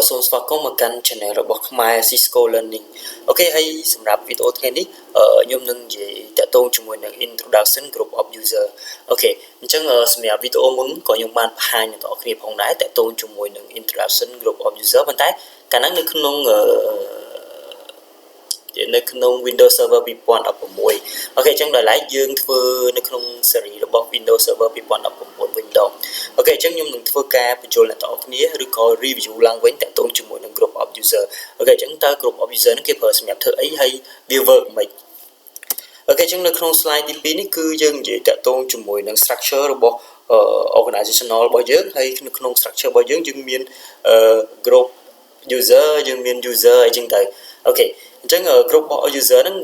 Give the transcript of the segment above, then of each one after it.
សូមស្វាគមន៍មកកាន់ channel របស់ខ្មែរ Cisco Learning អូខេហើយសម្រាប់វីដេអូថ្ងៃនេះខ្ញុំនឹងនិយាយតាក់ទងជាមួយនឹង introduction group of user អូខេអញ្ចឹងសម្រាប់វីដេអូមុនក៏ខ្ញុំបានបង្ហាញដល់អ្នកគ្នាផងដែរតាក់ទងជាមួយនឹង introduction group of user ប៉ុន្តែកាលហ្នឹងនៅក្នុងWindows Server 2016អូខេអញ្ចឹងដល់ឡែកយើងធ្វើនៅក្នុង series របស់ Windows Server 2019វិញដងអូខេអញ្ចឹងខ្ញុំនឹងធ្វើការបញ្ចូលអ្នកទាំងអស់គ្នាឬក៏ review ឡើងវិញតាក់ទងជាមួយនឹង group of user អូខេអញ្ចឹងតើ group of user នេះគេប្រើសម្រាប់ធ្វើអីហើយវា work មិនអូខេអញ្ចឹងនៅក្នុង slide ទី2នេះគឺយើងនិយាយតាក់ទងជាមួយនឹង structure របស់organizational របស់យើងហើយនៅក្នុង structure របស់យើងមានgroup user យើងមាន user អីចឹងទៅអូខេអញ្ចឹង group របស់ user ហ្នឹង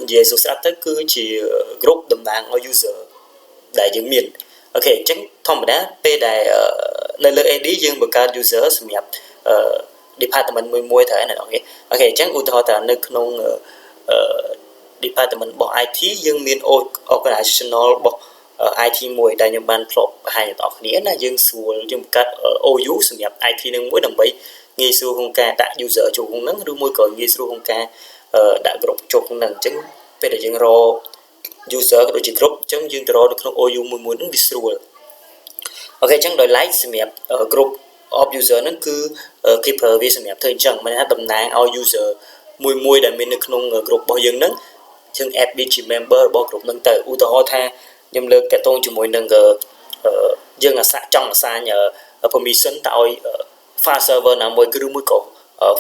និយាយស្រាប់ទៅគឺជា group តំណាងឲ្យ user ដែលយើងមានអូខេអញ្ចឹងធម្មតាពេលដែលនៅលើ AD យើងបង្កើត user សម្រាប់department មួយទៅណាអូខេអញ្ចឹងឧទាហរណ៍ថានៅក្នុងdepartment របស់ IT យើងមាន organizational របស់ IT មួយដែលខ្ញុំបានធ្លាប់បង្ហាញដល់អ្នកគ្នាណាយើងស្រួលយើងបង្កើត OU សម្រាប់ IT នឹងមួយដើម្បីងាយស្រួលក្នុងការដាក់ user ចូលក្នុងហ្នឹងឬមួយក៏ងាយស្រួលក្នុងការដាក់ group ចូលក្នុងហ្នឹងអញ្ចឹងពេលដែលយើងរក user ក៏ដូចជា group អញ្ចឹងយើងទៅរកនៅក្នុង OU មួយហ្នឹងវាស្រួលអូខេអញ្ចឹងដោយឡែកសម្រាប់ group of user ហ្នឹងគឺគេប្រើវាសម្រាប់ធ្វើអញ្ចឹងមានថាតំណាងឲ្យ user មួយដែលមាននៅក្នុង group របស់យើងហ្នឹងយើង add វាជា member របស់ group ហ្នឹងទៅឧទាហរណ៍ថាខ្ញុំលើកតាក់ទងជាមួយនឹងយើងចង់អាសាញ permission ទៅឲ្យ file server ណាមួយឬមួយក៏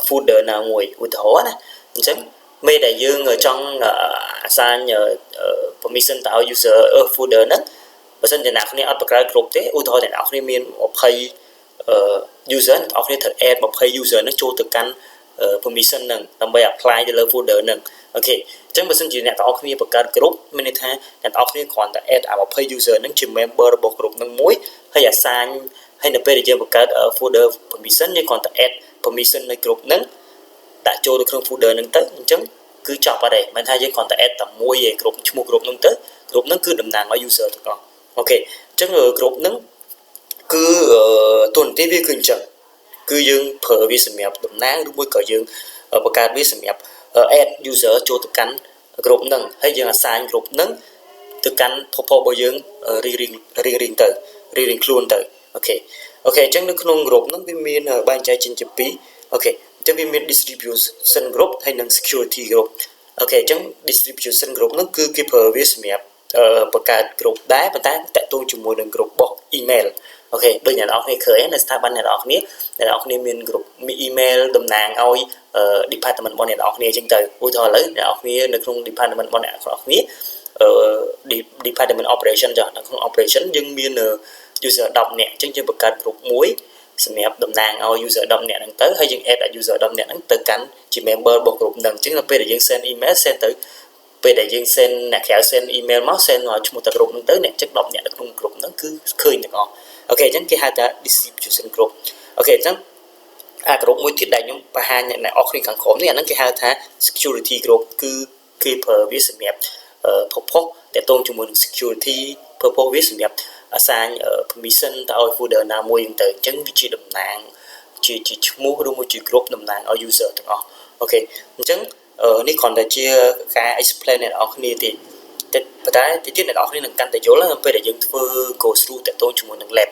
folder ណាមួយឧទាហរណ៍ណាអញ្ចឹងមេដែលយើងចង់អាសាញ permission ទៅឲ្យ user folder ហ្នឹងបើសិនជាអ្នកគ្នាអត់បង្កើតគ្រប់ទេឧទាហរណ៍អ្នកគ្នាមាន20 user អ្នកគ្នាត្រូវ add 20 user ហ្នឹងចូលទៅកាន់ permission ហ្នឹងដើម្បី apply ទៅលើ folder ហ្នឹងអូខេអញ្ចឹងបើសិនជាអ្នកទាំងអស់គ្នាបង្កើត group មានន័យថាអ្នកទាំងអស់គ្នាគ្រាន់តែ add 20 user ហ្នឹងជា member របស់ group ហ្នឹងមួយហើយ assign ហើយនៅពេលដែលយើងបង្កើត folder permission យើងគ្រាន់តែ add permission នៅ group ហ្នឹងដាក់ចូលទៅក្នុង folder ហ្នឹងទៅអញ្ចឹងគឺចប់អត់ទេមិនថាយើងគ្រាន់តែ add តែមួយឯ group ឈ្មោះ group ហ្នឹងទៅ group ហ្នឹងគឺតំណាងឲ្យ user ទាំងអស់អូខេអញ្ចឹង group ហ្នឹងគឺទូនាទីវាគឺអញ្ចឹងគឺយើងប្រើវាសម្រាប់តំណាងឬមួយក៏យើងបង្កើតវាសម្រាប់ add user ចូលទៅកាន់ group ហ្នឹងហើយយើង assign group ហ្នឹងទៅកាន់ purpose របស់យើងរៀងទៅរៀងខ្លួនទៅអូខេអញ្ចឹងនៅក្នុង group ហ្នឹងវាមានបែងចែកចេញជាពីរអូខេអញ្ចឹងវាមាន distribution group ហើយនិង security group អូខេអញ្ចឹង distribution group ហ្នឹងគឺគេប្រើវាសម្រាប់បង្កើត group ដែរប៉ុន្តែតាក់ទងជាមួយនឹង group របស់ email អូខេដូចអ្នកនរគ្នាឃើញនៅស្ថាប័នអ្នកនរគ្នាមាន group មាន email តំណាងឲ្យ department របស់អ្នកនរគ្នាអញ្ចឹងទៅឧទាហរណ៍ឥឡូវអ្នកនរគ្នានៅក្នុង department របស់អ្នកនរគ្នាdepartment operation ចានៅក្នុង operation យើងមាន user 10នាក់អញ្ចឹងយើងបង្កើត group មួយសម្រាប់តំណាងឲ្យ user 10នាក់ហ្នឹងទៅហើយយើង add user 10នាក់ហ្នឹងទៅកាន់ជា member របស់ group ហ្នឹងអញ្ចឹងដល់ពេលដែលយើង send email send ទៅពេលដែលយើង send អ្នកក្រៅ send email មក send មកឈ្មោះតា group ហ្នឹងទៅអ្នកចឹក10នាក់នៅក្នុង group ហ្នឹងគឺឃើញទាំងអស់អូខេអញ្ចឹងគេហៅថា distribution group អូខេអញ្ចឹងgroup មួយទៀតដែលខ្ញុំបង្ហាញអ្នកនរគ្នាខាងក្រោមនេះអាហ្នឹងគេហៅថា security group គឺគេប្រើវាសម្រាប់purpose តាក់ទងជាមួយនឹង security purpose វាសម្រាប់ assign permission ទៅឲ្យ folder ណាមួយហ្នឹងទៅអញ្ចឹងវាជាតំណាងជាឈ្មោះឬមួយជា group តំណាងឲ្យ user ទាំងអស់អូខេអញ្ចឹងនេះគ្រាន់តែជាការ explain អ្នកនរគ្នាទេប៉ុន្តែទីទៀតអ្នកនរគ្នានឹងកាន់តែយល់ពេលដែលយើងធ្វើ go through តាក់ទងជាមួយនឹង lab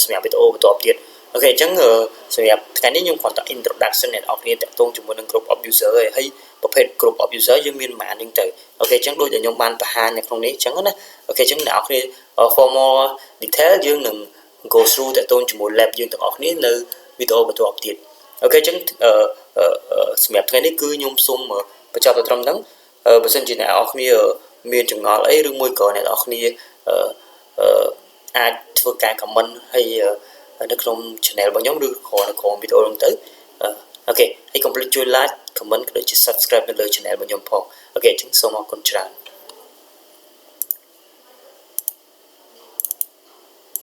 សម្រាប់វីដេអូបន្តទៀតអូខេអញ្ចឹងសម្រាប់ថ្ងៃនេះខ្ញុំគ្រាន់តែ introduction អ្នកនរគ្នាតាក់ទងជាមួយនឹង group of user ហើយប្រភេទ group of user យើងមានប៉ុន្មានហ្នឹងទៅអូខេអញ្ចឹងដូចដែលខ្ញុំបានបង្ហាញនៅក្នុងនេះអញ្ចឹងណាអូខេអញ្ចឹងអ្នកនរគ្នា for more detail យើងនឹង go through តាក់ទងជាមួយ lab យើងទាំងអស់គ្នានៅវីដេអូបន្តទៀតអូខេអញ្ចឹងសម្រាប់ថ្ងៃនេះគឺខ្ញុំសូមបញ្ចប់ត្រឹមហ្នឹងបើសិនជាអ្នកនរគ្នាមានចម្ងល់អីឬមួយក៏អ្នកនរគ្នាអាចធ្វើការ comment ហើយនៅក្នុង channel របស់ខ្ញុំឬក៏នៅក្នុងវីដេអូហ្នឹងទៅអូខេហើយកុំភ្លេចជួយ like comment ក៏ដូចជា subscribe នៅលើ channel របស់ខ្ញុំផងអូខេអញ្ចឹងសូមអរគុណច្រើន